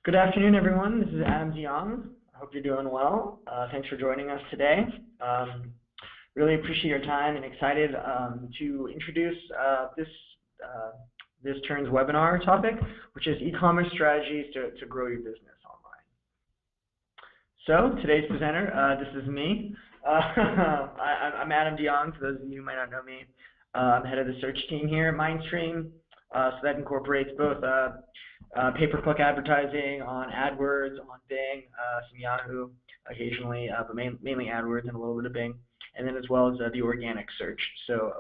Good afternoon, everyone. This is Adam DeYoung. I hope you're doing well. Thanks for joining us today. Really appreciate your time and excited to introduce this turn's webinar topic, which is e-commerce strategies to grow your business online. So today's presenter, this is me. I'm Adam DeYoung, for those of you who might not know me. I'm head of the search team here at Mindstream. So that incorporates both pay-per-click advertising on AdWords, on Bing, some Yahoo occasionally, but mainly AdWords and a little bit of Bing, and then as well as the organic search, so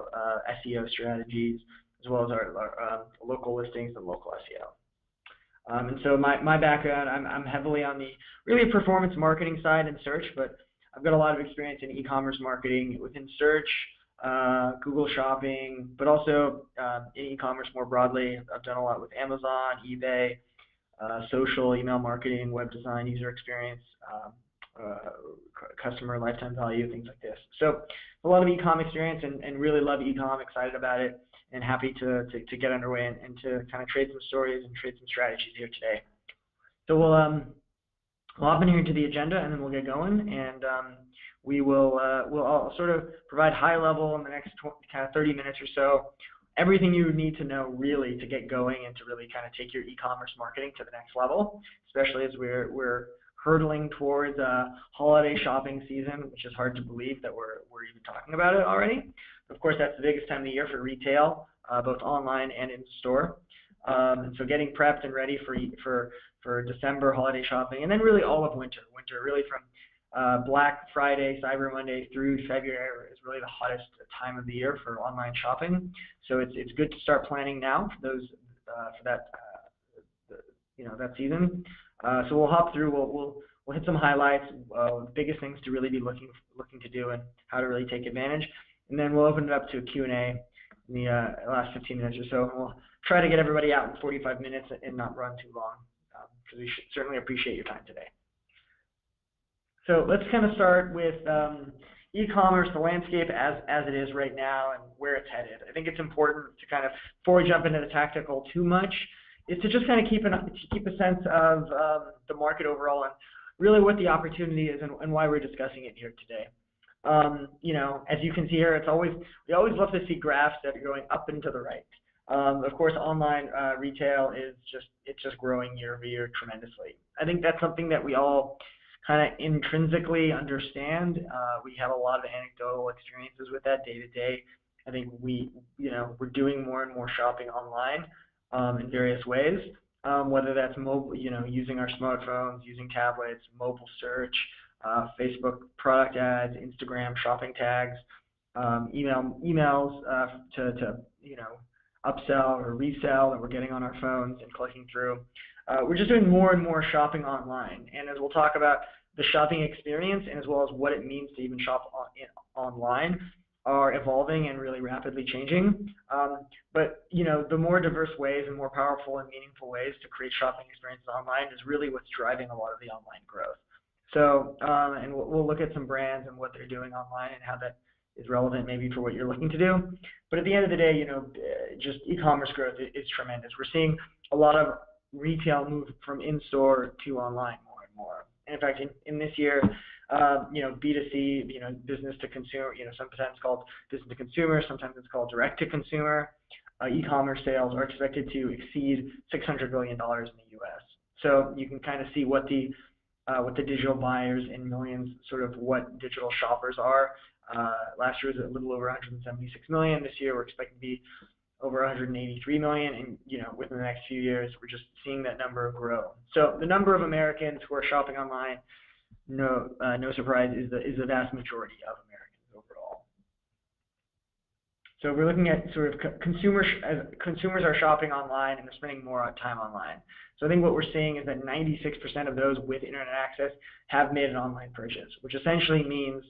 SEO strategies, as well as our local listings and local SEO. And so my background, I'm heavily on the really performance marketing side in search, but I've got a lot of experience in e-commerce marketing within search, Google Shopping, but also in e-commerce more broadly. I've done a lot with Amazon, eBay, social, email marketing, web design, user experience, customer lifetime value, things like this. So a lot of e-com experience and really love e-com, excited about it, and happy to get underway and to kind of trade some stories and trade some strategies here today. So we'll hop in here into the agenda and then we'll get going, and we'll sort of provide high level in the next kind of 30 minutes or so, everything you need to know really to get going and to really kind of take your e-commerce marketing to the next level, especially as we're hurtling towards holiday shopping season, which is hard to believe that we're even talking about it already. Of course, that's the biggest time of the year for retail, both online and in store. And so getting prepped and ready for December holiday shopping, and then really all of winter really from Black Friday, Cyber Monday through February is really the hottest time of the year for online shopping. So it's good to start planning now for those for that that season. So we'll hop through. We'll hit some highlights, biggest things to really be looking to do, and how to really take advantage. And then we'll open it up to a Q&A in the last 15 minutes or so. And we'll try to get everybody out in 45 minutes and not run too long, because we should certainly appreciate your time today. So let's kind of start with e-commerce, the landscape as it is right now and where it's headed. I think it's important to kind of, before we jump into the tactical too much, is to just kind of keep a sense of the market overall and really what the opportunity is and why we're discussing it here today. As you can see here, we always love to see graphs that are going up and to the right. Of course, online retail is just growing year over year tremendously. I think that's something that we all kind of intrinsically understand. We have a lot of anecdotal experiences with that day to day. I think we're doing more and more shopping online in various ways, whether that's mobile, using our smartphones, using tablets, mobile search, Facebook product ads, Instagram shopping tags, emails to upsell or resell that we're getting on our phones and clicking through. We're just doing more and more shopping online, and as we'll talk about, the shopping experience and as well as what it means to even shop online are evolving and really rapidly changing. But the more diverse ways and more powerful and meaningful ways to create shopping experiences online is really what's driving a lot of the online growth. So, and we'll look at some brands and what they're doing online and how that is relevant maybe for what you're looking to do. But at the end of the day, just e-commerce growth is tremendous. We're seeing a lot of retail move from in-store to online more and more. And in fact, in this year, B2C, business to consumer, sometimes called business to consumer, sometimes it's called direct to consumer, e-commerce sales are expected to exceed $600 billion in the U.S. So you can kind of see what the digital buyers in millions, sort of what digital shoppers are. Last year was a little over 176 million. This year we're expecting to be over 183 million, and within the next few years we're just seeing that number grow. So the number of Americans who are shopping online, no surprise, is the vast majority of Americans overall. So we're looking at sort of consumers are shopping online and they're spending more time online. So I think what we're seeing is that 96% of those with internet access have made an online purchase, which essentially means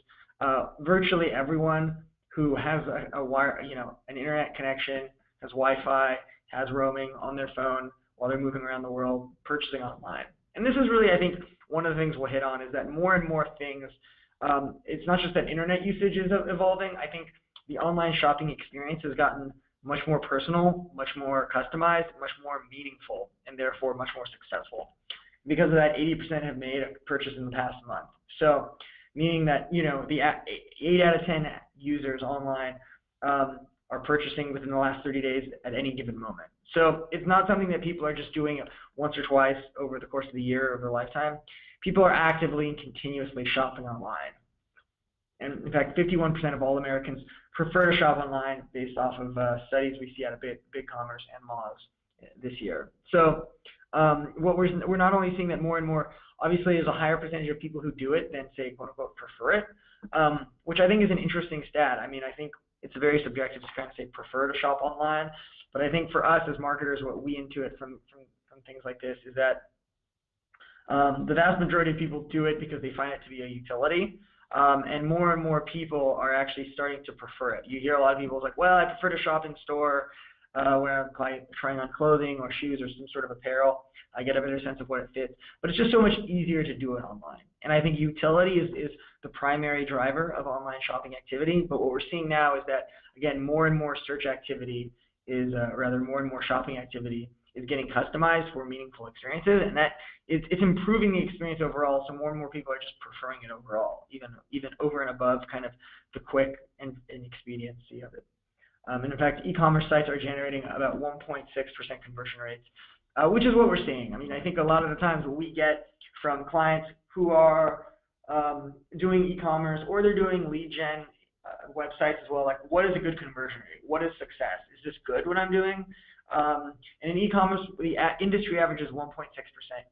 virtually everyone who has an internet connection, has Wi-Fi, has roaming on their phone while they're moving around the world, purchasing online. And this is really, I think, one of the things we'll hit on is that more and more things, it's not just that internet usage is evolving. I think the online shopping experience has gotten much more personal, much more customized, much more meaningful, and therefore much more successful. because of that, 80% have made a purchase in the past month. So meaning that, the 8 out of 10 users online are purchasing within the last 30 days at any given moment. So it's not something that people are just doing once or twice over the course of the year, over their lifetime. People are actively and continuously shopping online. And in fact, 51% of all Americans prefer to shop online based off of studies we see out of BigCommerce and Moz this year. So what we're not only seeing that more and more, obviously there's a higher percentage of people who do it than say, quote unquote, prefer it, which I think is an interesting stat. I mean, I think it's very subjective to kind of say prefer to shop online, but I think for us as marketers, what we intuit from things like this is that the vast majority of people do it because they find it to be a utility, and more people are actually starting to prefer it. You hear a lot of people like, well, I prefer to shop in store when I'm trying on clothing or shoes or some sort of apparel. I get a better sense of what it fits, but it's just so much easier to do it online. And I think utility is the primary driver of online shopping activity. But what we're seeing now is that, again, more and more search activity is, more and more shopping activity is getting customized for meaningful experiences, and that it's improving the experience overall. So more and more people are just preferring it overall, even over and above kind of the quick and expediency of it. And in fact, e-commerce sites are generating about 1.6% conversion rates, which is what we're seeing. I mean, I think a lot of the times what we get from clients who are doing e-commerce or they're doing lead gen websites as well, like what is a good conversion rate? What is success? Is this good what I'm doing? And in e-commerce, the industry average is 1.6%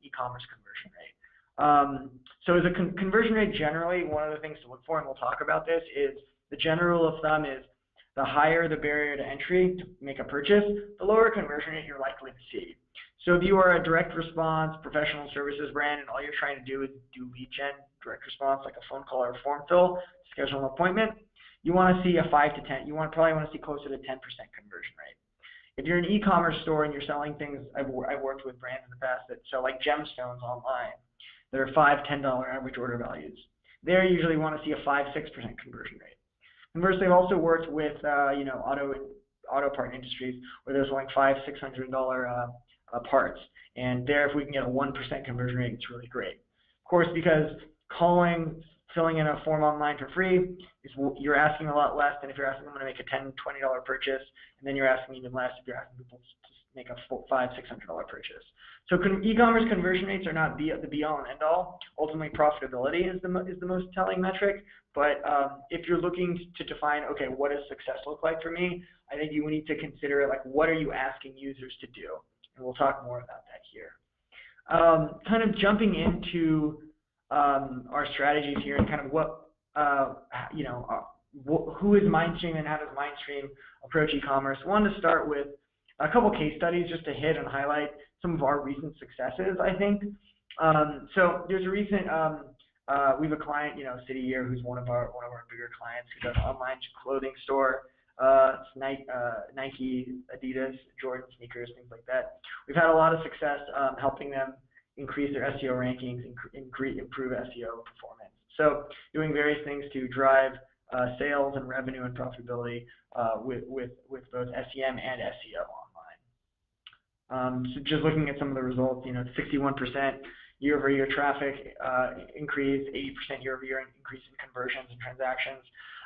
e-commerce conversion rate. So as a conversion rate, generally, one of the things to look for, and we'll talk about this, is the general rule of thumb is the higher the barrier to entry to make a purchase, the lower conversion rate you're likely to see. So if you are a direct response professional services brand and all you're trying to do is do lead gen, direct response, like a phone call or a form fill, schedule an appointment, you want to see a 5 to 10. You probably want to see closer to 10% conversion rate. If you're an e-commerce store and you're selling things, I've worked with brands in the past that sell like gemstones online. There are $5, $10 average order values. There you usually want to see a 5, 6% conversion rate. Conversely, I've also worked with auto part industries where they're selling $500, $600 parts, and there if we can get a 1% conversion rate, it's really great. Of course, because calling, filling in a form online for free, you're asking a lot less than if you're asking them to make a $10, $20 purchase, and then you're asking even less if you're asking people to make a $500, $600 purchase. So e-commerce conversion rates are not the be-all and end-all. Ultimately, profitability is the most telling metric. But if you're looking to define, okay, what does success look like for me, I think you need to consider, like, what are you asking users to do? And we'll talk more about that here. Kind of jumping into our strategies here and kind of what, who is Mindstream and how does Mindstream approach e-commerce. I wanted to start with a couple case studies just to hit and highlight some of our recent successes, I think. So there's a recent, we have a client, City Year, who's one of our bigger clients who does an online clothing store. It's Nike, Adidas, Jordan sneakers, things like that. We've had a lot of success helping them increase their SEO rankings, improve SEO performance. So doing various things to drive sales and revenue and profitability with both SEM and SEO online. So just looking at some of the results, 61% year-over-year traffic increase, 80% year-over-year increase in conversions and transactions,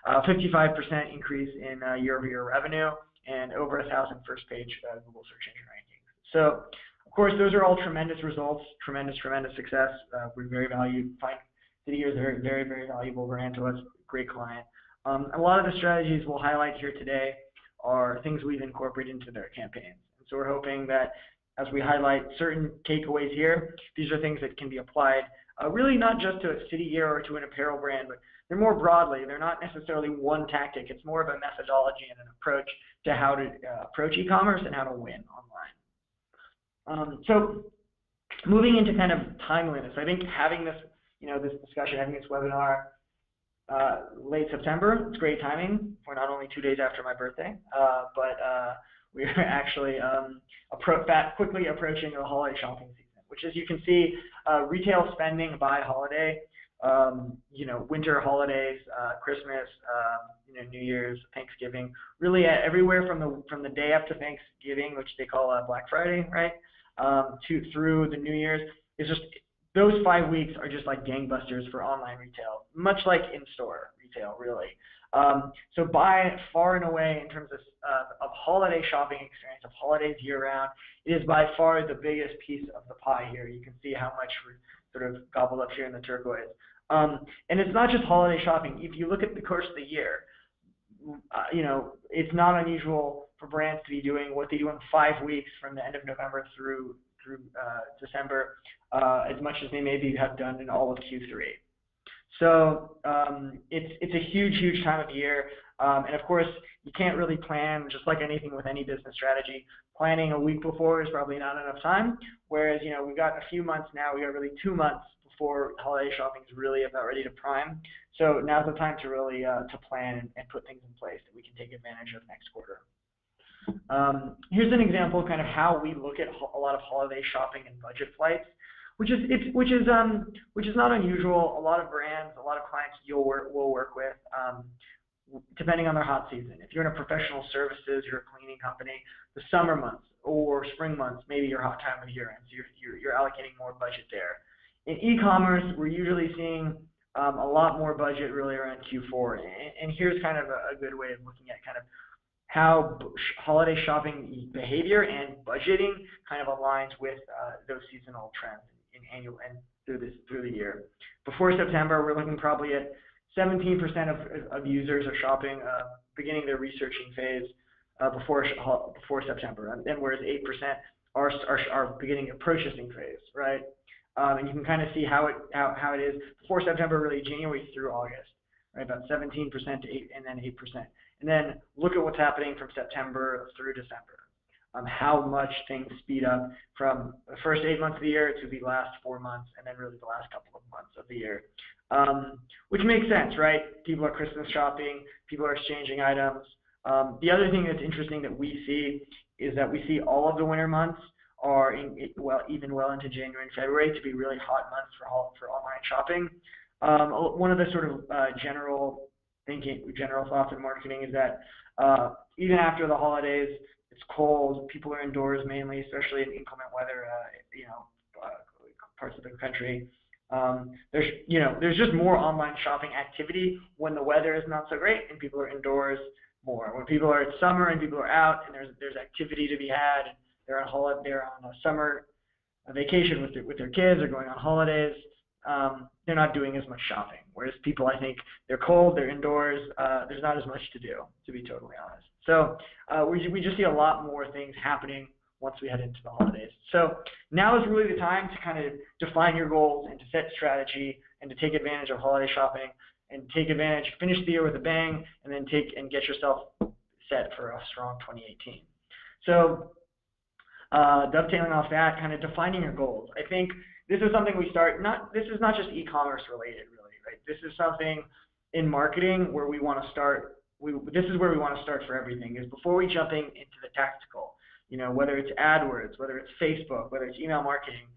55% increase in year-over-year revenue, and over 1,000 first-page Google search engine rankings. So, of course, those are all tremendous results, tremendous success. We're very valued. City Year is a very, very, very valuable brand to us, great client. A lot of the strategies we'll highlight here today are things we've incorporated into their campaigns. And so we're hoping that as we highlight certain takeaways here, these are things that can be applied really not just to a City Year or to an apparel brand, but they're more broadly. They're not necessarily one tactic. It's more of a methodology and an approach to how to approach e-commerce and how to win online. So moving into kind of timeliness, I think having this, this discussion, having this webinar late September, it's great timing. We're not only 2 days after my birthday, but we're actually quickly approaching the holiday shopping season, which, as you can see, retail spending by holiday, winter holidays, Christmas, New Year's, Thanksgiving, really everywhere from the day after Thanksgiving, which they call Black Friday, right, through the New Year's, it's just those 5 weeks are just like gangbusters for online retail, much like in-store retail, really. So by far and away, in terms of holiday shopping experience, of holidays year-round, it is by far the biggest piece of the pie here. You can see how much we're sort of gobbled up here in the turquoise. And it's not just holiday shopping. If you look at the course of the year, it's not unusual for brands to be doing what they do in 5 weeks from the end of November through December, as much as they maybe have done in all of Q3. So it's a huge time of year, and of course you can't really plan, just like anything with any business strategy. Planning a week before is probably not enough time. Whereas we've got a few months now. We got really 2 months before holiday shopping is really about ready to prime. So now's the time to really to plan and put things in place that we can take advantage of next quarter. Here's an example of kind of how we look at a lot of holiday shopping and budget flights, which is not unusual. A lot of brands, a lot of clients will work with, depending on their hot season. If you're in a professional services, you're a cleaning company, the summer months or spring months, maybe your hot time of year, and so you're allocating more budget there. In e-commerce, we're usually seeing a lot more budget really around Q4, and here's kind of a good way of looking at kind of how holiday shopping behavior and budgeting kind of aligns with those seasonal trends in annual and through the year. Before September, we're looking probably at 17% of users are shopping, beginning their researching phase before September, and then whereas 8% are beginning a purchasing phase, right? And you can kind of see how it is before September, really January through August, right? About 17% to 8%, and then 8%. And then look at what's happening from September through December. How much things speed up from the first 8 months of the year to the last 4 months, and then really the last couple of months of the year, which makes sense, right? People are Christmas shopping, people are exchanging items. The other thing that's interesting that we see is that we see all of the winter months are even well into January and February to be really hot months for online shopping. One of the sort of general thoughts in marketing is that even after the holidays, it's cold, people are indoors mainly, especially in inclement weather, parts of the country. There's just more online shopping activity when the weather is not so great and people are indoors more. When people are at summer and people are out and there's activity to be had, and they're on a summer vacation with their kids or going on holidays, they're not doing as much shopping. Whereas people, I think, they're cold, they're indoors, there's not as much to do, to be totally honest. So we just see a lot more things happening once we head into the holidays. So now is really the time to kind of define your goals and to set strategy and to take advantage of holiday shopping and finish the year with a bang, and then get yourself set for a strong 2018. So dovetailing off that, kind of defining your goals. I think this is something this is not just e-commerce related, really, right? This is something in marketing where we want to start. This is where we want to start for everything, is before we jumping into the tactical, whether it's AdWords, whether it's Facebook, whether it's email marketing.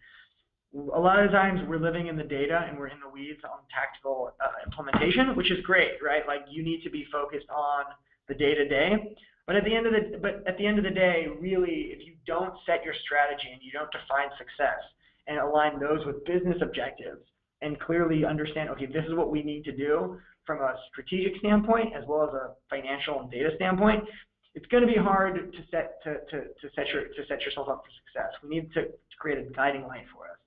A lot of the times we're living in the data and we're in the weeds on tactical implementation, which is great, right? Like you need to be focused on the day-to-day. But at the end of the day, really, if you don't set your strategy and you don't define success and align those with business objectives and clearly understand, okay, this is what we need to do from a strategic standpoint as well as a financial and data standpoint, it's going to be hard to set yourself up for success. We need to create a guiding light for us.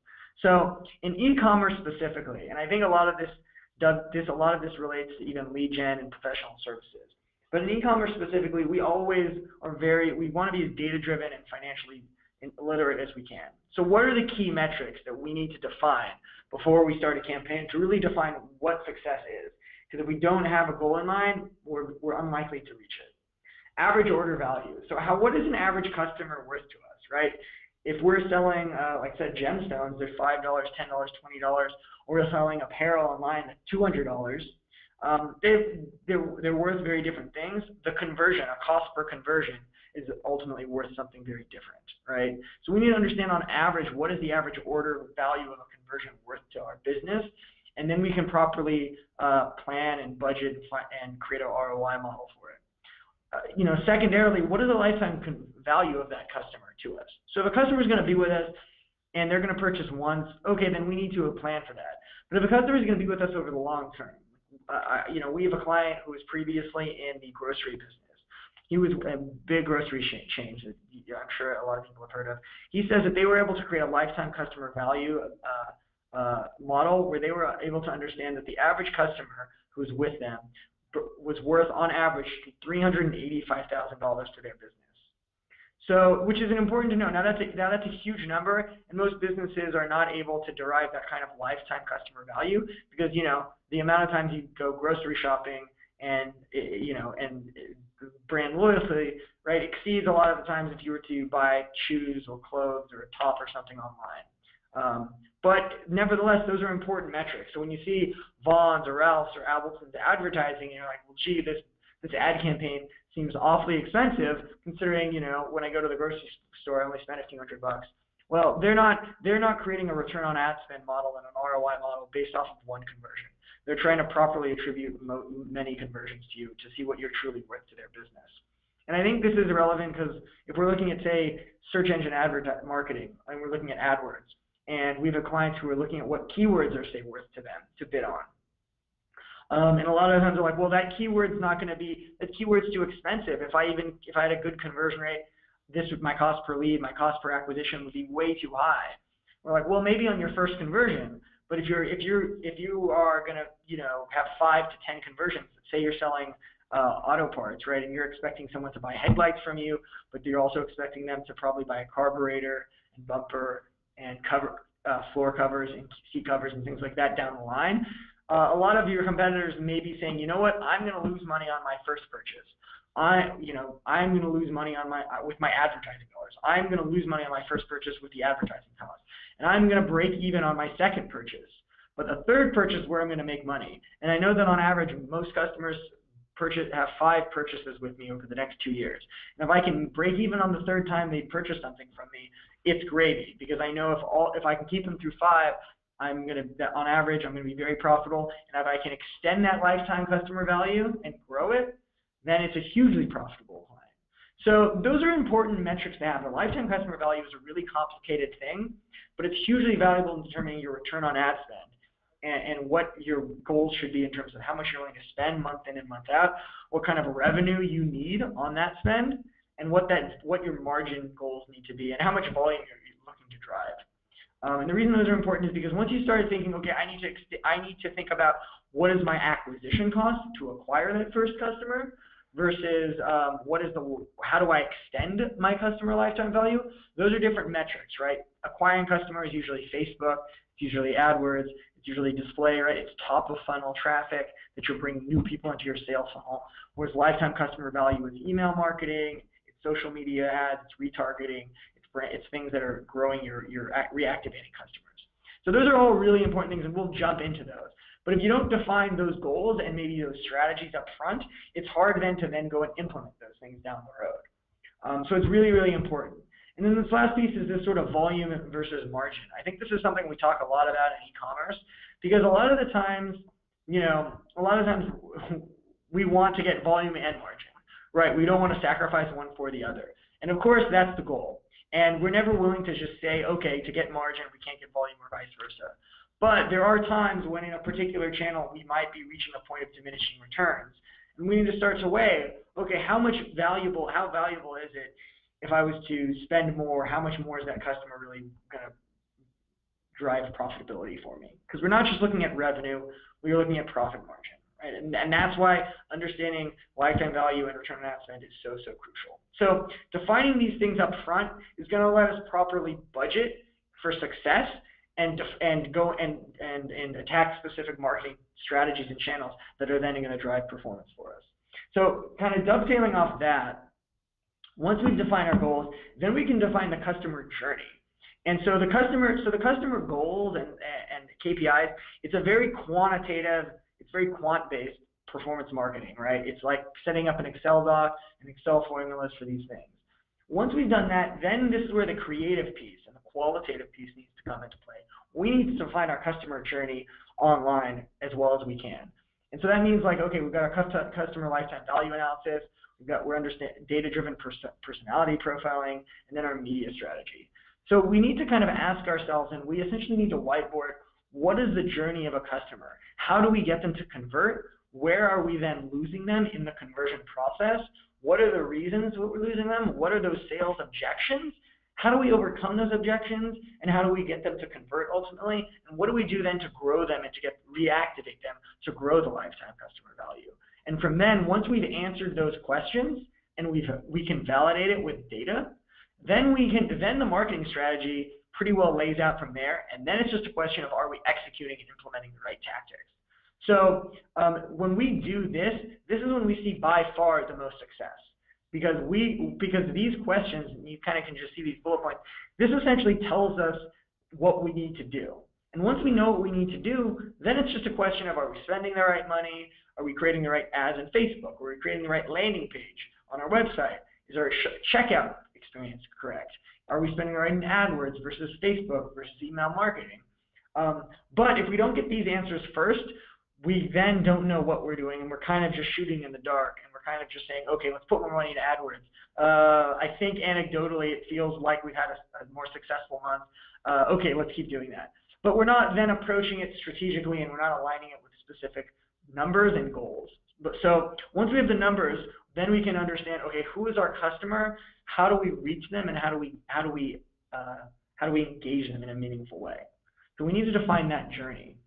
So in e-commerce specifically, and I think a lot of this relates to even lead gen and professional services. But in e-commerce specifically, we always we want to be as data-driven and financially literate as we can. So what are the key metrics that we need to define before we start a campaign to really define what success is? Because if we don't have a goal in mind, we're unlikely to reach it. Average order value. So what is an average customer worth to us, right? If we're selling, like I said, gemstones, they're $5, $10, $20, or we're selling apparel online at $200, they're worth very different things. The conversion, a cost per conversion, is ultimately worth something very different, right? So we need to understand on average, what is the average order value of a conversion worth to our business, and then we can properly plan and budget and create an ROI model for it. Secondarily, what is the lifetime value of that customer to us? So if a customer is going to be with us and they're going to purchase once, okay, then we need to plan for that. But if a customer is going to be with us over the long term, we have a client who was previously in the grocery business. He was a big grocery chain that I'm sure a lot of people have heard of. He says that they were able to create a lifetime customer value model where they were able to understand that the average customer who's with them was worth, on average, $385,000 to their business. So, which is important to know. Now that's a huge number, and most businesses are not able to derive that kind of lifetime customer value because the amount of times you go grocery shopping and brand loyalty, right, exceeds a lot of the times if you were to buy shoes or clothes or a top or something online. But nevertheless, those are important metrics. So when you see Vaughn's or Ralph's or Albertsons advertising, you're like, well, gee, this ad campaign seems awfully expensive, considering when I go to the grocery store, I only spend a few $100. Well, they're not creating a return on ad spend model and an ROI model based off of one conversion. They're trying to properly attribute many conversions to you to see what you're truly worth to their business. And I think this is relevant because if we're looking at, say, search engine marketing, and we're looking at AdWords, and we have clients who are looking at what keywords are, say, worth to them to bid on. And a lot of times they're like, well, that keyword's too expensive. If I had a good conversion rate, my cost per lead, my cost per acquisition would be way too high. We're like, well, maybe on your first conversion, but if you are gonna have 5 to 10 conversions, say you're selling auto parts, right, and you're expecting someone to buy headlights from you, but you're also expecting them to probably buy a carburetor and bumper and floor covers and seat covers and things like that down the line. A lot of your competitors may be saying, you know what, I'm going to lose money on my first purchase. I'm going to lose money with my advertising dollars. I'm going to lose money on my first purchase with the advertising cost. And I'm going to break even on my second purchase. But the third purchase is where I'm going to make money. And I know that on average, most customers have 5 purchases with me over the next 2 years. And if I can break even on the third time they purchase something from me, it's gravy, because I know if I can keep them through 5, on average, I'm going to be very profitable. And if I can extend that lifetime customer value and grow it, then it's a hugely profitable client. So those are important metrics to have. The lifetime customer value is a really complicated thing, but it's hugely valuable in determining your return on ad spend and what your goals should be in terms of how much you're willing to spend month in and month out, what kind of revenue you need on that spend, and what your margin goals need to be, and how much volume you're looking to drive. And the reason those are important is because once you start thinking, okay, I need to think about what is my acquisition cost to acquire that first customer versus how do I extend my customer lifetime value? Those are different metrics, right? Acquiring customers is usually Facebook, it's usually AdWords, it's usually display, right? It's top of funnel traffic that you're bringing new people into your sales funnel. Whereas lifetime customer value is email marketing, it's social media ads, it's retargeting, it's things that are growing your reactivating customers. So those are all really important things, and we'll jump into those. But if you don't define those goals and maybe those strategies up front, it's hard then to go and implement those things down the road. So it's really, really important. And then this last piece is this sort of volume versus margin. I think this is something we talk a lot about in e-commerce, because a lot of the times we want to get volume and margin, right? We don't want to sacrifice one for the other. And of course, that's the goal. And we're never willing to just say, okay, to get margin, we can't get volume or vice versa. But there are times when in a particular channel, we might be reaching a point of diminishing returns. And we need to start to weigh, okay, how valuable is it if I was to spend more? How much more is that customer really going to drive profitability for me? Because we're not just looking at revenue, we're looking at profit margin, right? And that's why understanding lifetime value and return on ad spend is so, so crucial. So defining these things up front is going to let us properly budget for success and go and attack specific marketing strategies and channels that are then going to drive performance for us. So kind of dovetailing off that, once we define our goals, then we can define the customer journey. And so the customer goals and KPIs, it's a very quantitative, it's very quant-based performance marketing, right? It's like setting up an Excel doc and Excel formulas for these things. Once we've done that, then this is where the creative piece and the qualitative piece needs to come into play. We need to define our customer journey online as well as we can. And so that means, like, okay, we've got our customer lifetime value analysis, we're understanding data-driven personality profiling, and then our media strategy. So we need to kind of ask ourselves, and we essentially need to whiteboard, what is the journey of a customer? How do we get them to convert? Where are we then losing them in the conversion process? What are the reasons we're losing them? What are those sales objections? How do we overcome those objections? And how do we get them to convert ultimately? And what do we do then to grow them and to reactivate them to grow the lifetime customer value? And from then, once we've answered those questions and we can validate it with data, then the marketing strategy pretty well lays out from there. And then it's just a question of, are we executing and implementing the right tactics? So when we do this is when we see by far the most success, because these questions, and you kind of can just see these bullet points, this essentially tells us what we need to do. And once we know what we need to do, then it's just a question of, are we spending the right money? Are we creating the right ads in Facebook? Are we creating the right landing page on our website? Is our checkout experience correct? Are we spending the right in AdWords versus Facebook versus email marketing? But if we don't get these answers first, we then don't know what we're doing, and we're kind of just shooting in the dark, and we're kind of just saying, okay, let's put more money into AdWords. I think anecdotally it feels like we've had a more successful month. Okay, let's keep doing that. But we're not then approaching it strategically, and we're not aligning it with specific numbers and goals. So once we have the numbers, then we can understand, okay, who is our customer? How do we reach them, and how do we engage them in a meaningful way? So we need to define that journey.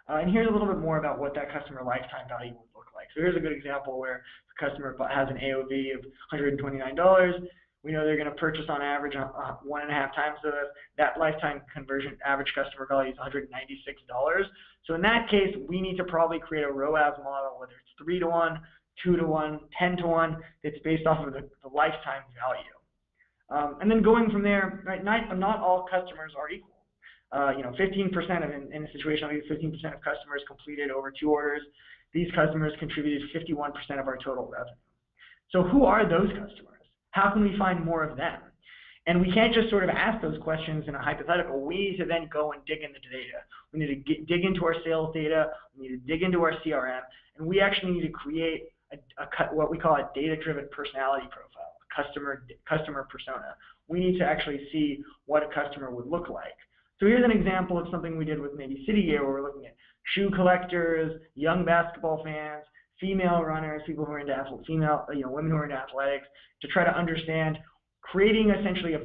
And here's a little bit more about what that customer lifetime value would look like. So here's a good example where the customer has an AOV of $129. We know they're going to purchase on average 1.5 times that lifetime conversion. Average customer value is $196. So in that case, we need to probably create a ROAS model, whether it's 3-to-1, 2-to-1, 10-to-1, that's based off of the lifetime value. And then going from there, right, not all customers are equal. 15% in a situation like 15% of customers completed over 2 orders. These customers contributed 51% of our total revenue. So who are those customers? How can we find more of them? And we can't just sort of ask those questions in a hypothetical. We need to then go and dig into the data. We need to dig into our sales data. We need to dig into our CRM. And we actually need to create what we call a data-driven personality profile, customer persona. We need to actually see what a customer would look like. So here's an example of something we did with maybe City Gear, where we're looking at shoe collectors, young basketball fans, female runners, people who are into women who are into athletics, to try to understand creating essentially a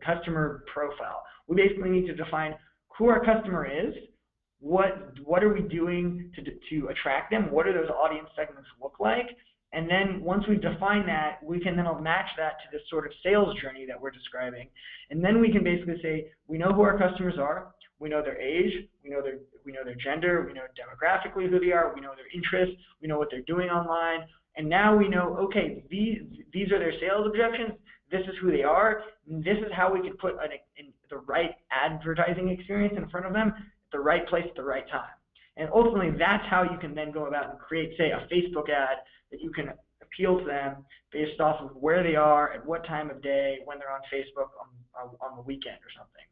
customer profile. We basically need to define who our customer is, what are we doing to attract them, what do those audience segments look like, and then once we've defined that, we can then match that to this sort of sales journey that we're describing. And then we can basically say, we know who our customers are, we know their age, we know their gender, we know demographically who they are, we know their interests, we know what they're doing online, and now we know, okay, these are their sales objections, this is who they are, and this is how we can put the right advertising experience in front of them at the right place at the right time. And ultimately, that's how you can then go about and create, say, a Facebook ad that you can appeal to them based off of where they are, at what time of day, when they're on Facebook on the weekend or something.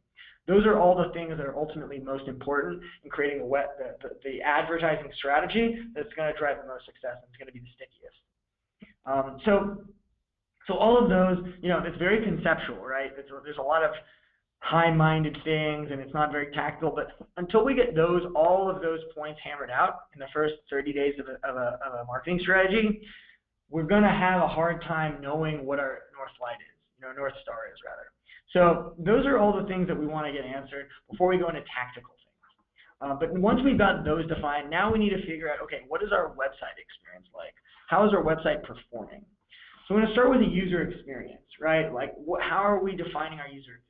Those are all the things that are ultimately most important in creating the advertising strategy that's going to drive the most success and it's going to be the stickiest. So all of those, it's very conceptual, right? There's a lot of high-minded things, and it's not very tactical. But until we get all of those points hammered out in the first 30 days of a marketing strategy, we're going to have a hard time knowing what our North Star is, rather. So those are all the things that we want to get answered before we go into tactical things. But once we've got those defined, now we need to figure out, okay, what is our website experience like? How is our website performing? So I'm going to start with the user experience, right? Like, how are we defining our user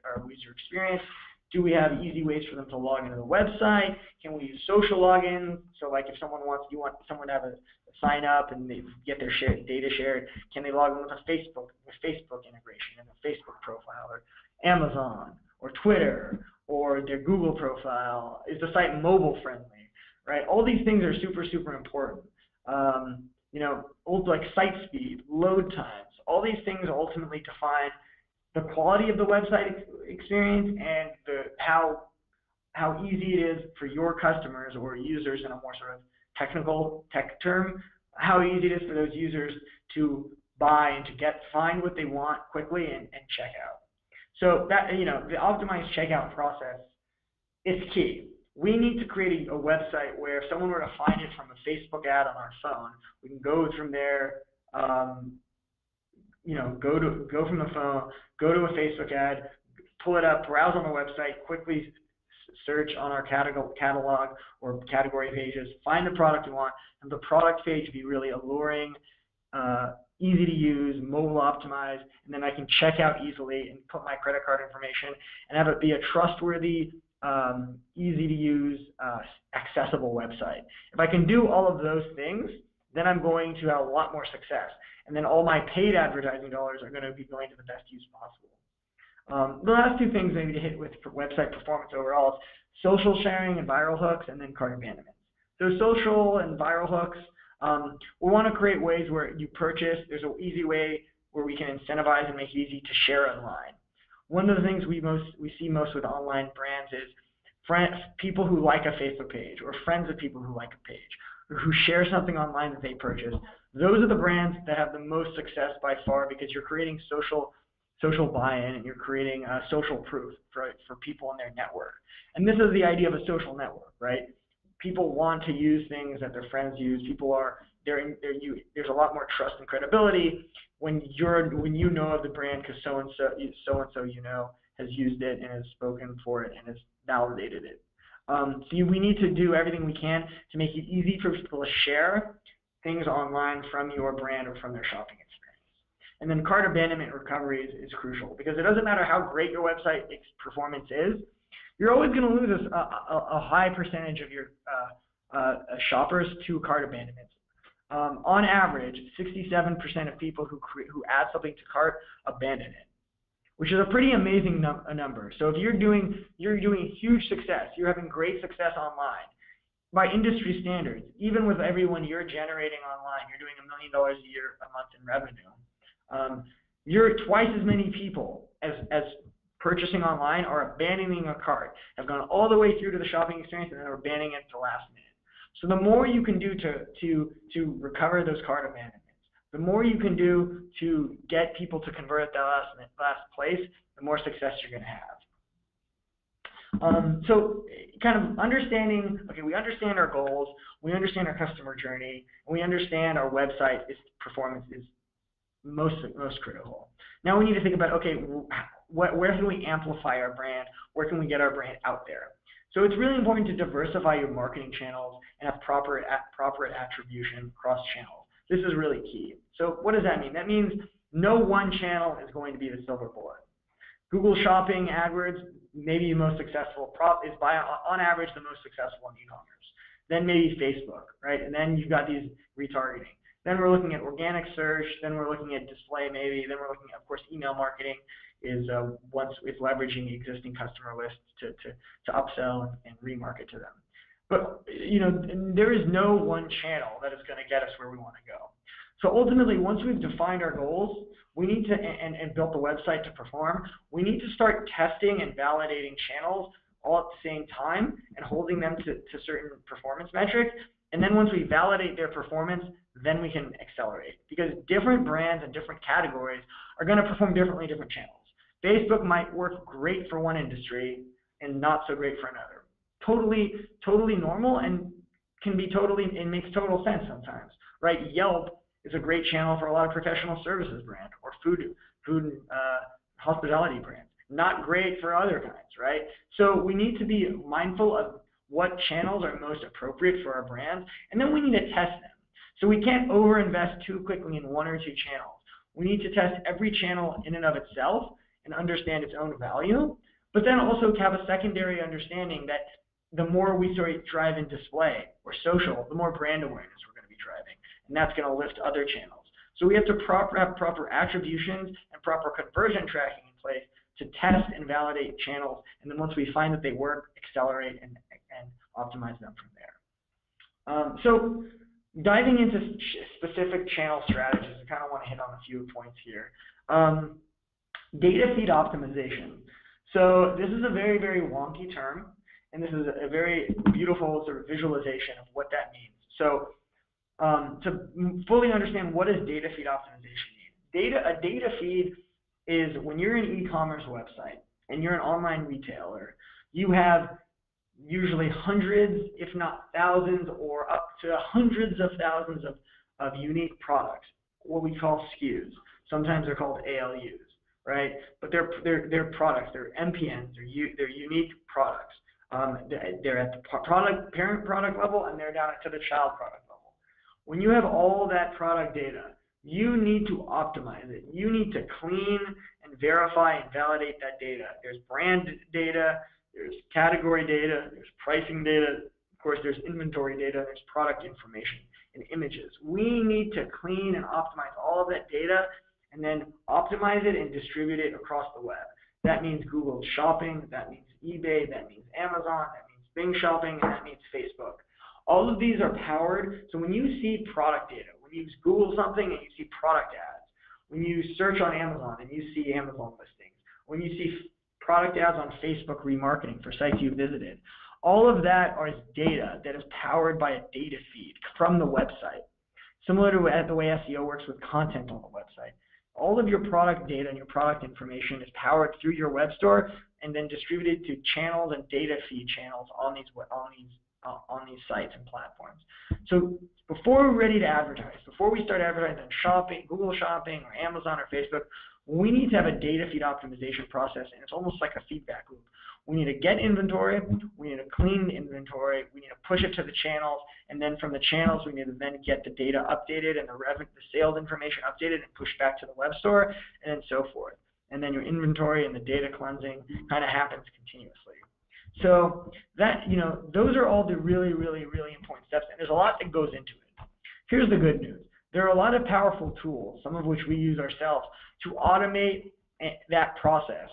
experience? Do we have easy ways for them to log into the website? Can we use social logins? So, like, if you want someone to have a sign up and they get their data shared, can they log in with Facebook integration and a Facebook profile, or Amazon, or Twitter, or their Google profile? Is the site mobile friendly, right? All these things are super, super important. Like site speed, load times, all these things ultimately define the quality of the website experience and how easy it is for your customers or users, in a more sort of technical tech term, how easy it is for those users to buy and to find what they want quickly and check out. So that, the optimized checkout process is key. We need to create a website where if someone were to find it from a Facebook ad on our phone, we can go from there, go from the phone, go to a Facebook ad, pull it up, browse on the website, quickly search on our catalog or category pages, find the product you want, and the product page be really alluring, easy to use, mobile optimized, and then I can check out easily and put my credit card information and have it be a trustworthy, easy to use, accessible website. If I can do all of those things, then I'm going to have a lot more success. And then all my paid advertising dollars are going to be going to the best use possible. The last two things maybe to hit with website performance overall is social sharing and viral hooks, and then cart abandonment. So social and viral hooks, we want to create ways where you purchase. There's an easy way where we can incentivize and make it easy to share online. One of the things we see most with online brands is people who like a Facebook page or friends of people who like a page or who share something online that they purchase. Those are the brands that have the most success by far because you're creating social buy-in and you're creating social proof for people in their network. And this is the idea of a social network, right? People want to use things that their friends use. There's a lot more trust and credibility when you know of the brand because so and so has used it and has spoken for it and has validated it. So we need to do everything we can to make it easy for people to share things online from your brand or from their shopping experience. And then cart abandonment recovery is crucial because it doesn't matter how great your website performance is, you're always going to lose a high percentage of your shoppers to cart abandonment. On average, 67% of people who add something to cart abandon it, which is a pretty amazing number. So if you're doing huge success, you're having great success online, by industry standards, even with everyone you're generating online, you're doing $1 million a month in revenue. You're twice as many people as purchasing online are abandoning a cart, have gone all the way through to the shopping experience and then are abandoning it at the last minute. So the more you can do to recover those cart abandonments, the more you can do to get people to convert at the last place, the more success you're going to have. So kind of understanding, okay, we understand our goals, we understand our customer journey, and we understand our website performance is most critical. Now we need to think about, okay, where can we amplify our brand? Where can we get our brand out there? So it's really important to diversify your marketing channels and have proper attribution across channels. This is really key. So what does that mean? That means no one channel is going to be the silver bullet. Google Shopping AdWords may be the most successful, on average the most successful in e-commerce. Then maybe Facebook, right? And then you've got these retargeting. Then we're looking at organic search. Then we're looking at display maybe. Then we're looking at, of course, email marketing is leveraging the existing customer list to upsell and remarket to them. But there is no one channel that is going to get us where we want to go. So ultimately, once we've defined our goals, we need to and built the website to perform, we need to start testing and validating channels all at the same time and holding them to certain performance metrics. And then once we validate their performance, then we can accelerate. Because different brands and different categories are going to perform differently in different channels. Facebook might work great for one industry and not so great for another. Totally normal and it makes total sense sometimes, right? Yelp is a great channel for a lot of professional services brand or food and hospitality brands. Not great for other kinds, right? So we need to be mindful of what channels are most appropriate for our brand, and then we need to test them. So we can't overinvest too quickly in one or two channels. We need to test every channel in and of itself and understand its own value, but then also to have a secondary understanding that the more we drive in display or social, the more brand awareness we're going to be driving, and that's going to lift other channels. So we have to have proper attributions and proper conversion tracking in place to test and validate channels, and then once we find that they work, accelerate and optimize them from there. So diving into specific channel strategies, I kind of want to hit on a few points here. Data feed optimization. So this is a very, very wonky term, and this is a very beautiful sort of visualization of what that means. So to fully understand what does data feed optimization mean? A data feed is when you're an e-commerce website and you're an online retailer, you have usually hundreds, if not thousands, or up to hundreds of thousands of unique products, what we call SKUs. Sometimes they're called ALUs, right? But they're products, they're MPNs, they're unique products. They're at the parent product level, and they're down to the child product level. When you have all that product data, you need to optimize it. You need to clean and verify and validate that data. There's brand data, there's category data, there's pricing data, of course there's inventory data, there's product information and images. We need to clean and optimize all of that data and then optimize it and distribute it across the web. That means Google Shopping, that means eBay, that means Amazon, that means Bing Shopping, and that means Facebook. All of these are powered, so when you see product data, when you Google something and you see product ads, when you search on Amazon and you see Amazon listings, when you see product ads on Facebook remarketing for sites you visited, all of that is data that is powered by a data feed from the website, similar to the way SEO works with content on the website. All of your product data and your product information is powered through your web store and then distributed to channels and data feed channels on these sites and platforms. So before we're ready to advertise, before we start advertising on shopping, Google Shopping or Amazon or Facebook, we need to have a data feed optimization process, and it's almost like a feedback loop. We need to get inventory, we need to clean the inventory, we need to push it to the channels, and then from the channels we need to then get the data updated and the sales information updated and pushed back to the web store, and then so forth. And then your inventory and the data cleansing kind of happens continuously. So that, those are all the really, really, really important steps, and there's a lot that goes into it. Here's the good news. There are a lot of powerful tools, some of which we use ourselves, to automate that process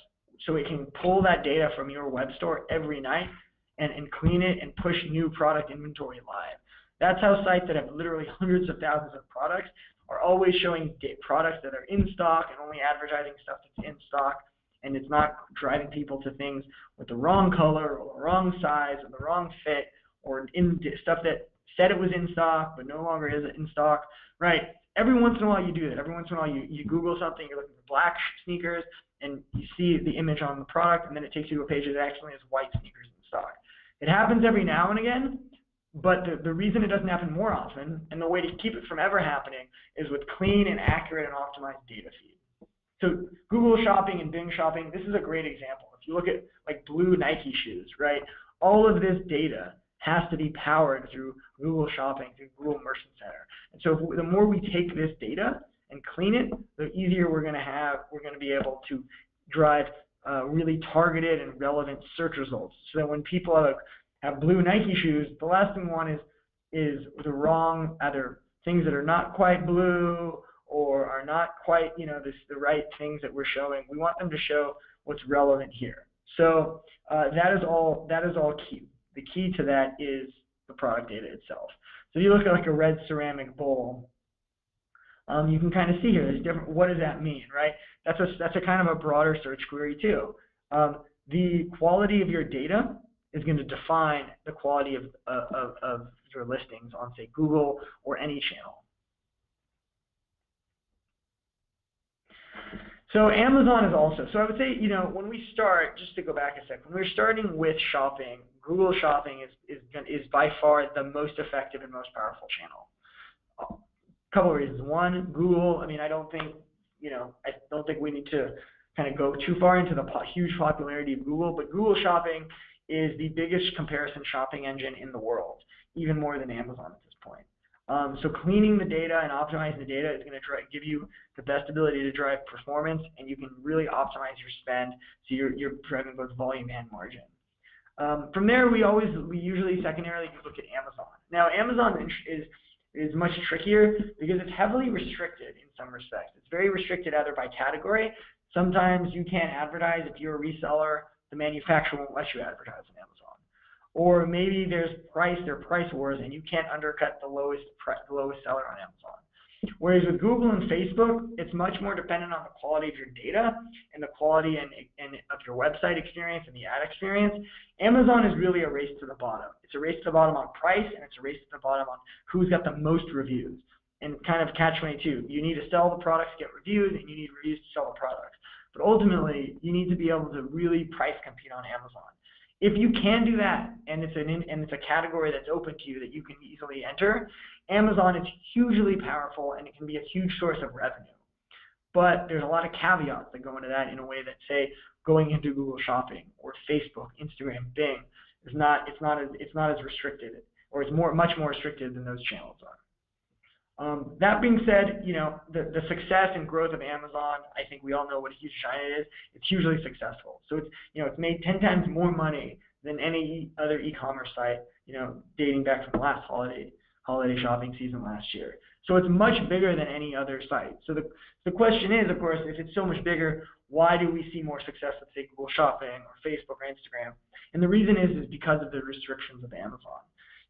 so it can pull that data from your web store every night and clean it and push new product inventory live. That's how sites that have literally hundreds of thousands of products are always showing products that are in stock and only advertising stuff that's in stock, and it's not driving people to things with the wrong color or the wrong size or the wrong fit or stuff that said it was in stock but no longer is in stock, right? Every once in a while you do that. Every once in a while you Google something, you're looking for black sneakers, and you see the image on the product, and then it takes you to a page that actually has white sneakers in stock. It happens every now and again, but the reason it doesn't happen more often, and the way to keep it from ever happening, is with clean and accurate and optimized data feed. So Google Shopping and Bing Shopping, this is a great example. If you look at like blue Nike shoes, right? All of this data has to be powered through Google Shopping, through Google Merchant Center. And so the more we take this data and clean it, the easier we're going to be able to drive really targeted and relevant search results. So that when people have blue Nike shoes, the last thing we want is the wrong, either things that are not quite blue or are not quite, the right things that we're showing. We want them to show what's relevant here. So that is all key. The key to that is the product data itself. So if you look at like a red ceramic bowl, you can kind of see here, there's different, what does that mean, right? That's a kind of a broader search query too. The quality of your data is going to define the quality of your listings on, say, Google or any channel. So Amazon is also, so I would say, when we start, just to go back a sec, when we're starting with shopping, Google Shopping is by far the most effective and most powerful channel. A couple of reasons. One, Google, I don't think we need to kind of go too far into the huge popularity of Google, but Google Shopping is the biggest comparison shopping engine in the world, even more than Amazon at this point. So cleaning the data and optimizing the data is going to give you the best ability to drive performance, and you can really optimize your spend so you're driving both volume and margin. From there, we usually secondarily look at Amazon. Now, Amazon is much trickier because it's heavily restricted in some respects. It's very restricted either by category. Sometimes you can't advertise if you're a reseller. The manufacturer won't let you advertise on Amazon. Or maybe there are price wars, and you can't undercut the lowest seller on Amazon. Whereas with Google and Facebook, it's much more dependent on the quality of your data and the quality and of your website experience and the ad experience. Amazon is really a race to the bottom. It's a race to the bottom on price, and it's a race to the bottom on who's got the most reviews. And kind of catch-22. You need to sell the products to get reviews, and you need reviews to sell the products. But ultimately, you need to be able to really price compete on Amazon. If you can do that, and it's a category that's open to you that you can easily enter, Amazon is hugely powerful and it can be a huge source of revenue. But there's a lot of caveats that go into that in a way that, say, going into Google Shopping or Facebook, Instagram, Bing it's not as restricted, or it's much more restricted than those channels are. That being said, the success and growth of Amazon, I think we all know what a huge giant it is. It's hugely successful. So it's made 10 times more money than any other e-commerce site, dating back from the last holiday shopping season last year. So it's much bigger than any other site. So the question is, of course, if it's so much bigger, why do we see more success with, say, Google Shopping or Facebook or Instagram? And the reason is because of the restrictions of Amazon.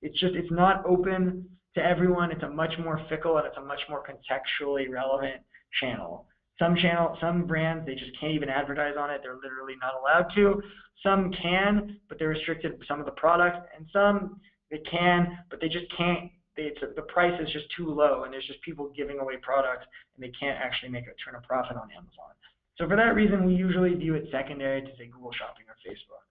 It's not open to everyone. It's a much more fickle and it's a much more contextually relevant channel. Some brands, they just can't even advertise on it. They're literally not allowed to. Some can, but they're restricted to some of the products. And some, they can, but they just can't. The price is just too low, and there's just people giving away products, and they can't actually turn a profit on Amazon. So for that reason, we usually view it secondary to, say, Google Shopping or Facebook.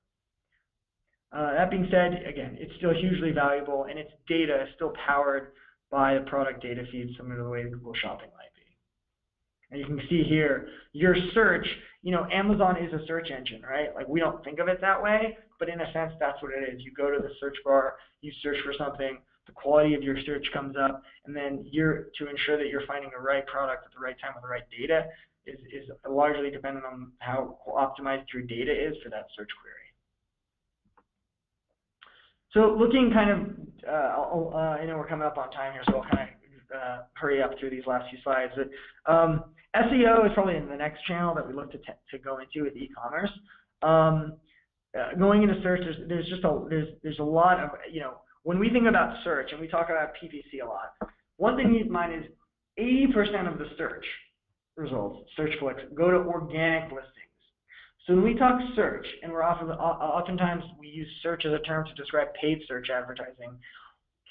That being said, again, it's still hugely valuable, and its data is still powered by the product data feed, similar to the way Google Shopping might be. And you can see here, your search, Amazon is a search engine, right? Like, we don't think of it that way, but in a sense, that's what it is. You go to the search bar, you search for something, the quality of your search comes up, and then to ensure that you're finding the right product at the right time with the right data is largely dependent on how optimized your data is for that search query. So looking kind of, I know we're coming up on time here, so I'll kind of hurry up through these last few slides. But SEO is probably in the next channel that we look to go into with e-commerce. Going into search, there's a lot of, when we think about search and we talk about PPC a lot, one thing to keep in mind is 80% of the search results, search clicks, go to organic listings. So when we talk search, and oftentimes we use search as a term to describe paid search advertising,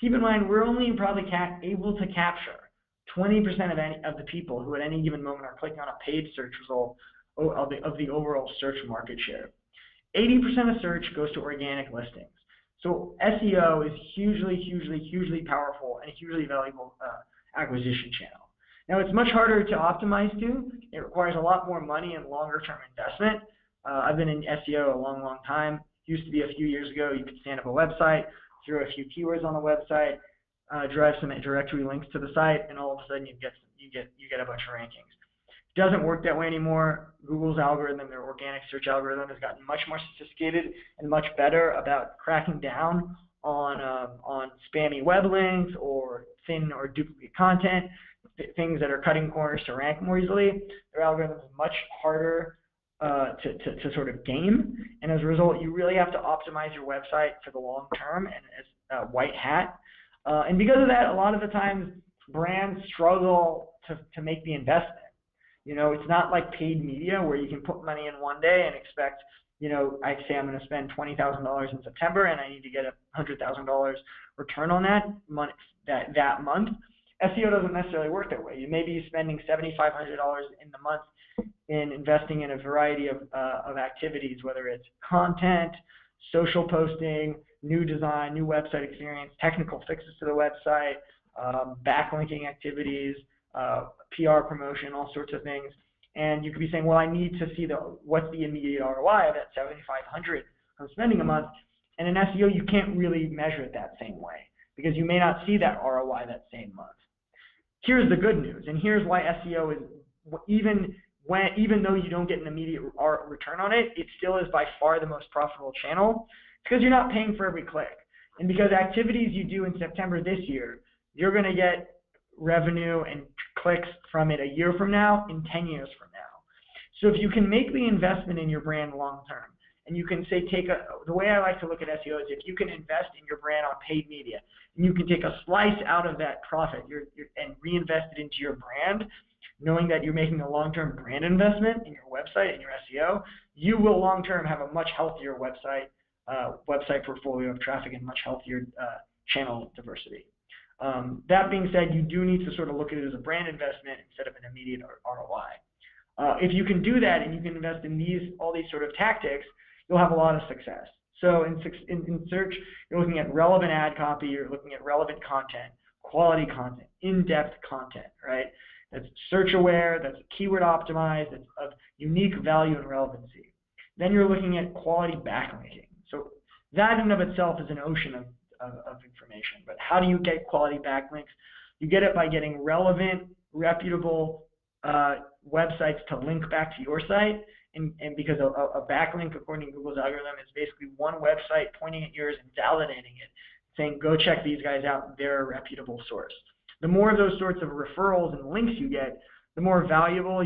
keep in mind we're only probably able to capture 20% of the people who at any given moment are clicking on a paid search result of the overall search market share. 80% of search goes to organic listings. So SEO is hugely powerful and a hugely valuable acquisition channel. Now, it's much harder to optimize to. It requires a lot more money and longer-term investment. I've been in SEO a long time. Used to be a few years ago, you could stand up a website, throw a few keywords on the website, drive some directory links to the site, and all of a sudden you get a bunch of rankings. It doesn't work that way anymore. Google's algorithm, their organic search algorithm, has gotten much more sophisticated and much better about cracking down on spammy web links or thin or duplicate content, things that are cutting corners to rank more easily. Their algorithm is much harder to sort of game, and as a result, you really have to optimize your website for the long term and as a white hat. And because of that, a lot of the times brands struggle to make the investment. It's not like paid media where you can put money in one day and expect, I say I'm going to spend $20,000 in September and I need to get $100,000 return on that month. SEO doesn't necessarily work that way. You may be spending $7,500 in the month in investing in a variety of activities, whether it's content, social posting, new design, new website experience, technical fixes to the website, backlinking activities, PR promotion, all sorts of things. And you could be saying, well, I need to see what's the immediate ROI of that $7,500 I'm spending a month. And in SEO, you can't really measure it that same way because you may not see that ROI that same month. Here's the good news, and here's why SEO is, even though you don't get an immediate return on it, it still is by far the most profitable channel. It's because you're not paying for every click. And because activities you do in September this year, you're going to get revenue and clicks from it a year from now and 10 years from now. So if you can make the investment in your brand long term, and you can say the way I like to look at SEO is if you can invest in your brand on paid media, and you can take a slice out of that profit and reinvest it into your brand, knowing that you're making a long-term brand investment in your website and your SEO, you will long-term have a much healthier website portfolio of traffic and much healthier channel diversity. That being said, you do need to sort of look at it as a brand investment instead of an immediate ROI. If you can do that and you can invest in all these sort of tactics, you'll have a lot of success. So in search, you're looking at relevant ad copy, you're looking at relevant content, quality content, in-depth content, right? That's search aware, that's keyword optimized, that's of unique value and relevancy. Then you're looking at quality backlinking. So that in and of itself is an ocean of information. But how do you get quality backlinks? You get it by getting relevant, reputable websites to link back to your site. And because a backlink, according to Google's algorithm, is basically one website pointing at yours and validating it, saying, go check these guys out, they're a reputable source. The more of those sorts of referrals and links you get, the more valuable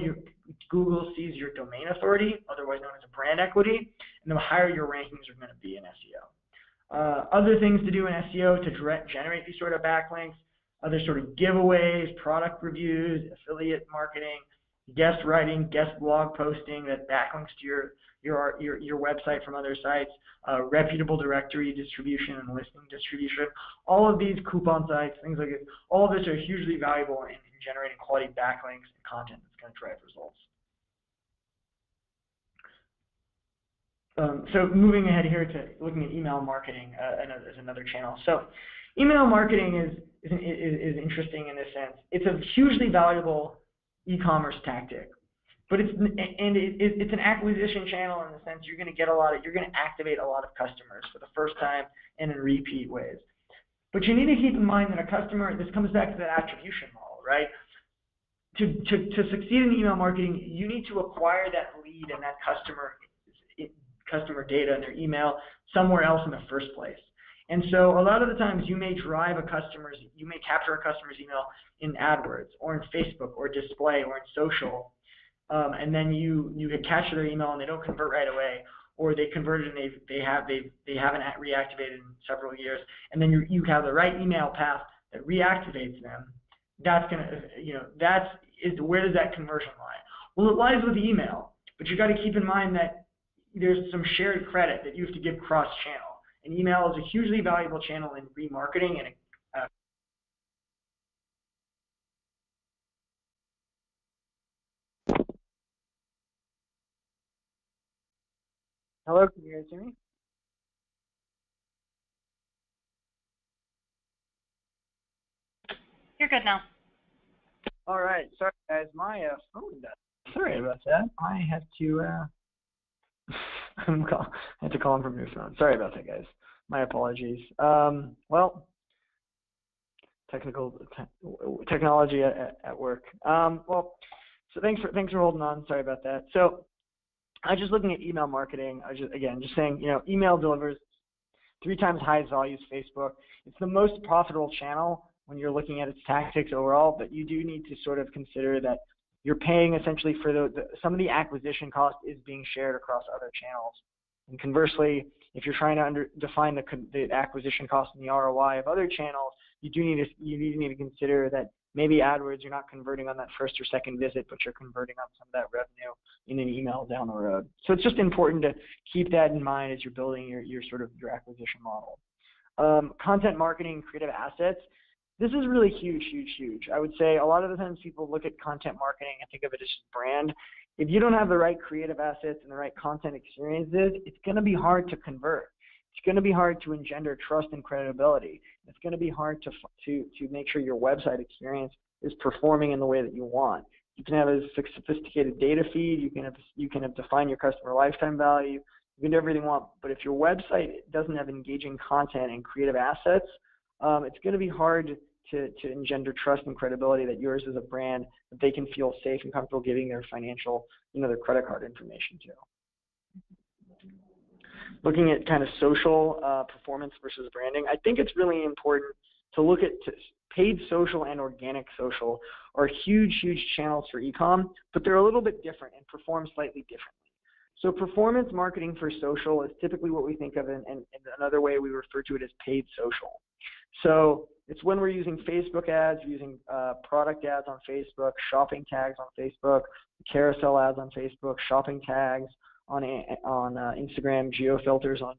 Google sees your domain authority, otherwise known as a brand equity, and the higher your rankings are going to be in SEO. Other things to do in SEO to generate these sort of backlinks, other sort of giveaways, product reviews, affiliate marketing, guest writing, guest blog posting that backlinks to your website from other sites, reputable directory distribution and listing distribution. All of these coupon sites, things like this, all of this are hugely valuable in generating quality backlinks and content that's going to drive results. So moving ahead here to looking at email marketing as another channel. So email marketing is interesting in this sense. It's a hugely valuable e-commerce tactic, but it's an acquisition channel in the sense you're going to activate a lot of customers for the first time and in repeat ways. But you need to keep in mind that a customer, this comes back to that attribution model, right? To succeed in email marketing, you need to acquire that lead and that customer data in their email somewhere else in the first place. And so a lot of the times you may capture a customer's email in AdWords or in Facebook or display or in social, and then you capture their email and they don't convert right away, or they converted and they haven't reactivated in several years, and then you have the right email path that reactivates them. Where does that conversion lie? Well, it lies with email, but you got to keep in mind that there's some shared credit that you have to give cross-channel. And email is a hugely valuable channel in remarketing and Hello, can you guys hear me? You're good now. All right, sorry guys, my phone died. Sorry about that. I had to I had to call him from your phone. Sorry about that, guys. My apologies. Well, technology at work. Well, so thanks for holding on. Sorry about that. So I was just looking at email marketing. I was just saying, email delivers 3 times highest value as Facebook. It's the most profitable channel when you're looking at its tactics overall, but you do need to sort of consider that you're paying essentially for some of the acquisition cost is being shared across other channels. And conversely, if you're trying to define the acquisition cost and the ROI of other channels, you need to consider that maybe AdWords, you're not converting on that first or second visit, but you're converting on some of that revenue in an email down the road. So it's just important to keep that in mind as you're building your acquisition model. Content marketing, creative assets. This is really huge. I would say a lot of the times people look at content marketing and think of it as brand. If you don't have the right creative assets and the right content experiences, it's going to be hard to convert. It's going to be hard to engender trust and credibility. It's going to be hard to make sure your website experience is performing in the way that you want. You can have a sophisticated data feed. You can have defined your customer lifetime value. You can do everything you want. But if your website doesn't have engaging content and creative assets, it's going to be hard to engender trust and credibility that yours is a brand that they can feel safe and comfortable giving their financial, their credit card information to. Looking at kind of social performance versus branding, I think it's really important to look at paid social and organic social are huge channels for e-com, but they're a little bit different and perform slightly differently. So performance marketing for social is typically what we think of, and another way we refer to it as paid social. So it's when we're using Facebook ads, using product ads on Facebook, shopping tags on Facebook, carousel ads on Facebook, shopping tags on Instagram, geo-filters on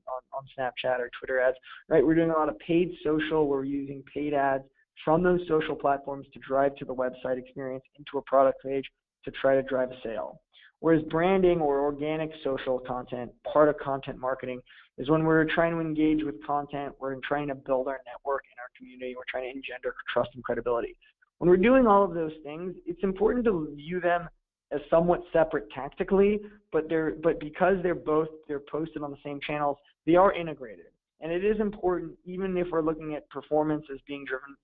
Snapchat or Twitter ads, right? We're doing a lot of paid social. We're using paid ads from those social platforms to drive to the website experience into a product page to try to drive a sale. Whereas branding or organic social content, part of content marketing, is when we're trying to engage with content, we're trying to build our network and our community, we're trying to engender trust and credibility. When we're doing all of those things, it's important to view them as somewhat separate tactically, but because they're posted on the same channels, they are integrated. And it is important, even if we're looking at performance as being driven,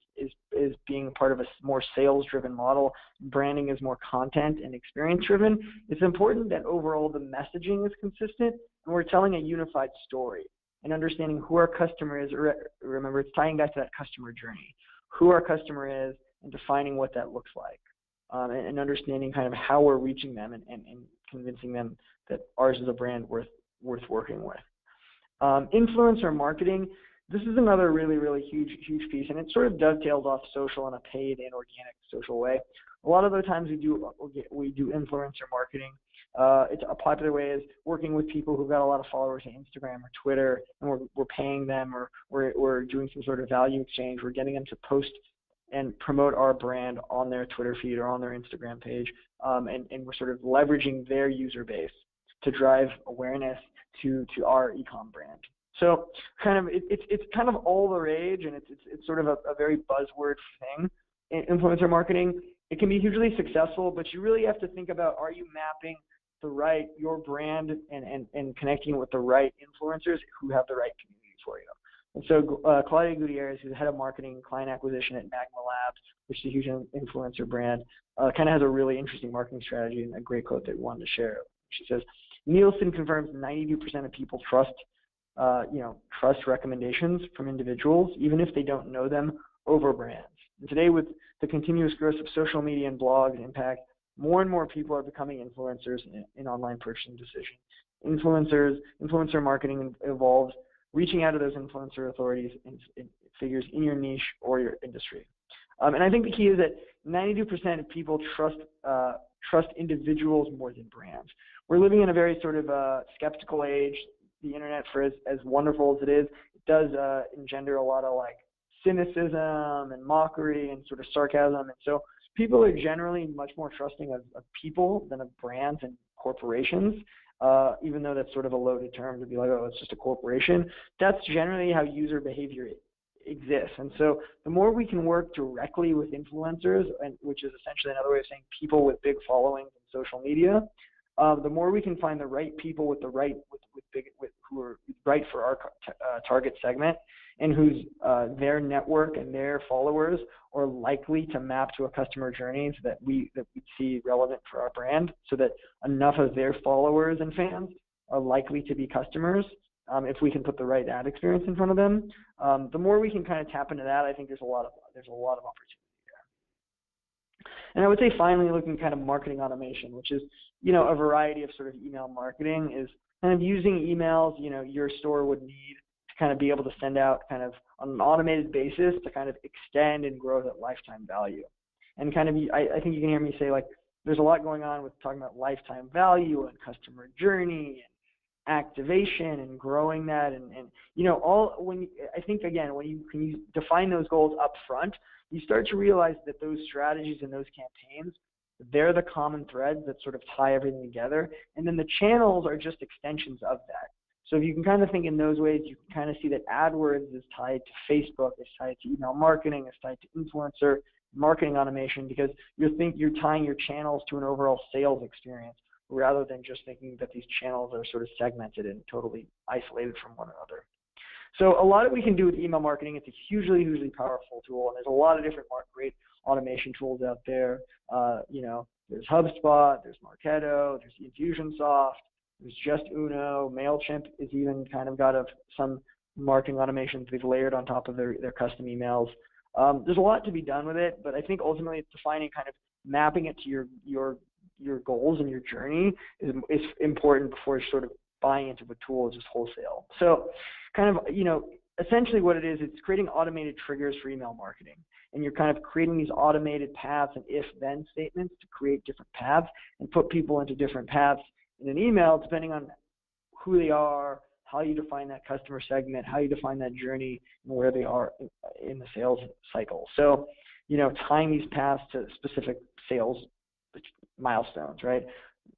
is being part of a more sales-driven model, branding is more content and experience-driven, it's important that overall the messaging is consistent and we're telling a unified story and understanding who our customer is. Remember, it's tying back to that customer journey, who our customer is and defining what that looks like, and understanding kind of how we're reaching them and convincing them that ours is a brand worth working with. Influencer marketing, this is another really, really huge piece, and it sort of dovetails off social in a paid and organic social way. A lot of the times we do influencer marketing. It's a popular way is working with people who've got a lot of followers on Instagram or Twitter, and we're paying them, or we're doing some sort of value exchange. We're getting them to post and promote our brand on their Twitter feed or on their Instagram page, and we're sort of leveraging their user base to drive awareness to our e-com brand. So kind of it's kind of all the rage, and it's sort of a very buzzword thing. Influencer marketing, it can be hugely successful, but you really have to think about, are you mapping your brand and connecting with the right influencers who have the right community for you. And so Claudia Gutierrez, who's head of marketing and client acquisition at Magma Labs, which is a huge influencer brand, kind of has a really interesting marketing strategy and a great quote that we wanted to share. She says, Nielsen confirms 92% of people trust recommendations from individuals, even if they don't know them, over brands. And today, with the continuous growth of social media and blogs impact, more and more people are becoming influencers in online purchasing decisions. Influencer marketing involves reaching out to those influencer authorities and figures in your niche or your industry. And I think the key is that 92% of people trust individuals more than brands. We're living in a very sort of skeptical age. The internet, for as wonderful as it is, it does engender a lot of like cynicism and mockery and sort of sarcasm. And so people are generally much more trusting of people than of brands and corporations, even though that's sort of a loaded term to be like, oh, it's just a corporation. That's generally how user behavior exists. And so the more we can work directly with influencers, and which is essentially another way of saying people with big followings on social media, the more we can find the right people with who are right for our target segment, and whose their network and their followers are likely to map to a customer journey that we see relevant for our brand, so that enough of their followers and fans are likely to be customers. If we can put the right ad experience in front of them, the more we can kind of tap into that, I think there's a lot of opportunity. And I would say finally, looking kind of marketing automation, which is, a variety of sort of email marketing, is kind of using emails, your store would need to kind of be able to send out kind of on an automated basis to kind of extend and grow that lifetime value. And kind of, I think you can hear me say, like, there's a lot going on with talking about lifetime value and customer journey and activation and growing that. And I think, again, when you define those goals up front, you start to realize that those strategies and those campaigns, they're the common threads that sort of tie everything together. And then the channels are just extensions of that. So if you can kind of think in those ways, you can kind of see that AdWords is tied to Facebook, it's tied to email marketing, it's tied to influencer marketing automation, because you're tying your channels to an overall sales experience, rather than just thinking that these channels are sort of segmented and totally isolated from one another. So a lot that we can do with email marketing. It's a hugely, hugely powerful tool, and there's a lot of different great automation tools out there. There's HubSpot, there's Marketo, there's Infusionsoft, there's Just Uno, MailChimp is even kind of got some marketing automations they've layered on top of their custom emails. There's a lot to be done with it, but I think ultimately it's defining, kind of mapping it to your goals and your journey is important before you sort of buying into a tool just wholesale. So kind of, essentially what it is, it's creating automated triggers for email marketing. And you're kind of creating these automated paths and if-then statements to create different paths and put people into different paths in an email, depending on who they are, how you define that customer segment, how you define that journey, and where they are in the sales cycle. So, tying these paths to specific sales milestones, right?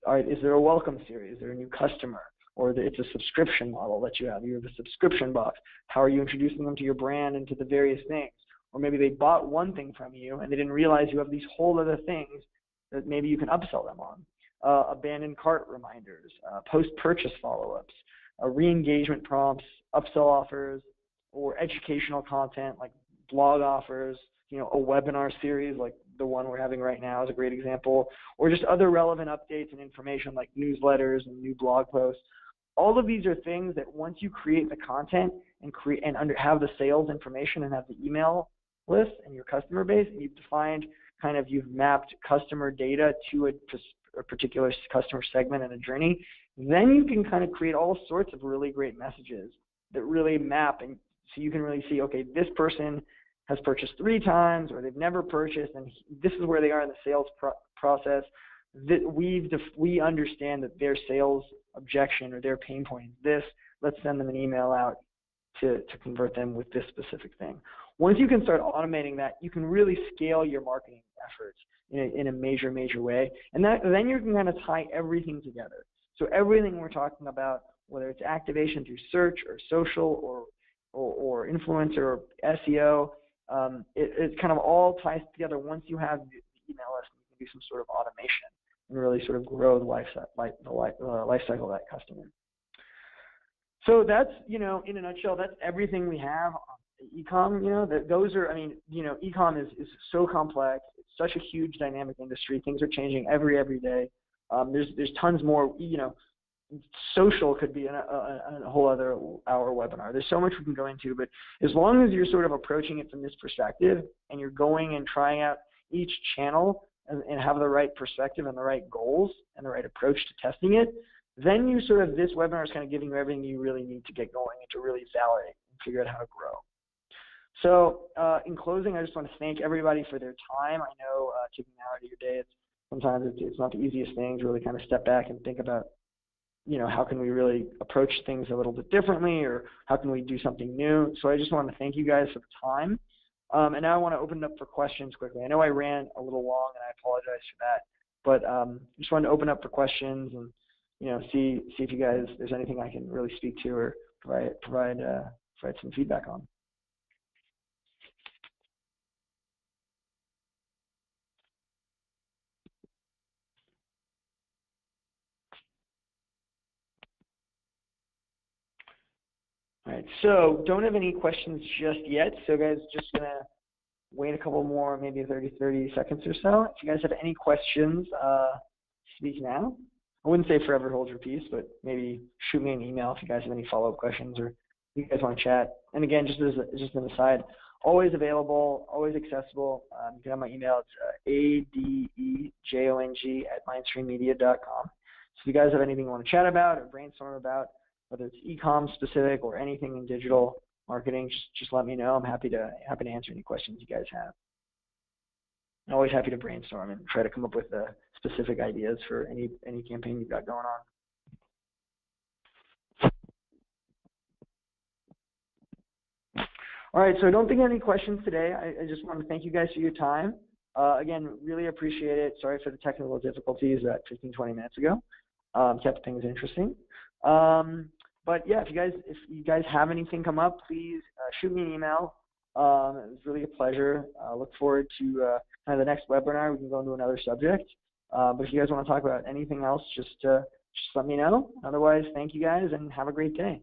Is there a welcome series? Is there a new customer? Or it's a subscription model that you have. You have a subscription box. How are you introducing them to your brand and to the various things? Or maybe they bought one thing from you and they didn't realize you have these whole other things that maybe you can upsell them on. Abandoned cart reminders, post-purchase follow-ups, re-engagement prompts, upsell offers, or educational content like blog offers, a webinar series like the one we're having right now is a great example, or just other relevant updates and information like newsletters and new blog posts. All of these are things that once you create the content and have the sales information and have the email list and your customer base, and you've defined you've mapped customer data to a particular customer segment and a journey, then you can create all sorts of really great messages that really map, and so you can really see, okay, this person has purchased 3 times, or they've never purchased, and this is where they are in the sales process. That we understand that their sales objection or their pain point is this. Let's send them an email out to convert them with this specific thing. Once you can start automating that, you can really scale your marketing efforts in a major way, and then you can tie everything together. So everything we're talking about, whether it's activation through search or social or influencer or SEO, it all ties together once you have the email list. You can do some sort of automation and really sort of grow the life cycle of that customer. So that's, in a nutshell, that's everything we have on e-com. E-com is so complex. It's such a huge dynamic industry. Things are changing every day. There's tons more, social could be a whole other hour webinar. There's so much we can go into, but as long as you're sort of approaching it from this perspective and you're going and trying out each channel and have the right perspective and the right goals and the right approach to testing it, then this webinar is giving you everything you really need to get going and to really validate and figure out how to grow. So in closing, I just want to thank everybody for their time. I know taking an hour out of your day, sometimes it's not the easiest thing to really step back and think about, how can we really approach things a little bit differently, or how can we do something new? So I just want to thank you guys for the time. And now I want to open it up for questions quickly. I know I ran a little long, and I apologize for that. But just wanted to open up for questions and, see if you guys, there's anything I can really speak to or provide some feedback on. All right, so don't have any questions just yet. So guys, just gonna wait a couple more, maybe 30 seconds or so. If you guys have any questions, speak now. I wouldn't say forever hold your peace, but maybe shoot me an email if you guys have any follow-up questions or you guys want to chat. And again, just an aside, always available, always accessible. You can have my email. It's adejong@mindstreammedia.com. So if you guys have anything you want to chat about or brainstorm about, whether it's e-com specific or anything in digital marketing, just let me know. I'm happy to answer any questions you guys have. I'm always happy to brainstorm and try to come up with specific ideas for any campaign you've got going on. All right, so I don't think I have any questions today. I just want to thank you guys for your time. Again, really appreciate it. Sorry for the technical difficulties 15-20 minutes ago. Kept things interesting. But yeah, if you guys have anything come up, please shoot me an email. It was really a pleasure. Look forward to the next webinar. We can go into another subject. But if you guys want to talk about anything else, just let me know. Otherwise, thank you guys and have a great day.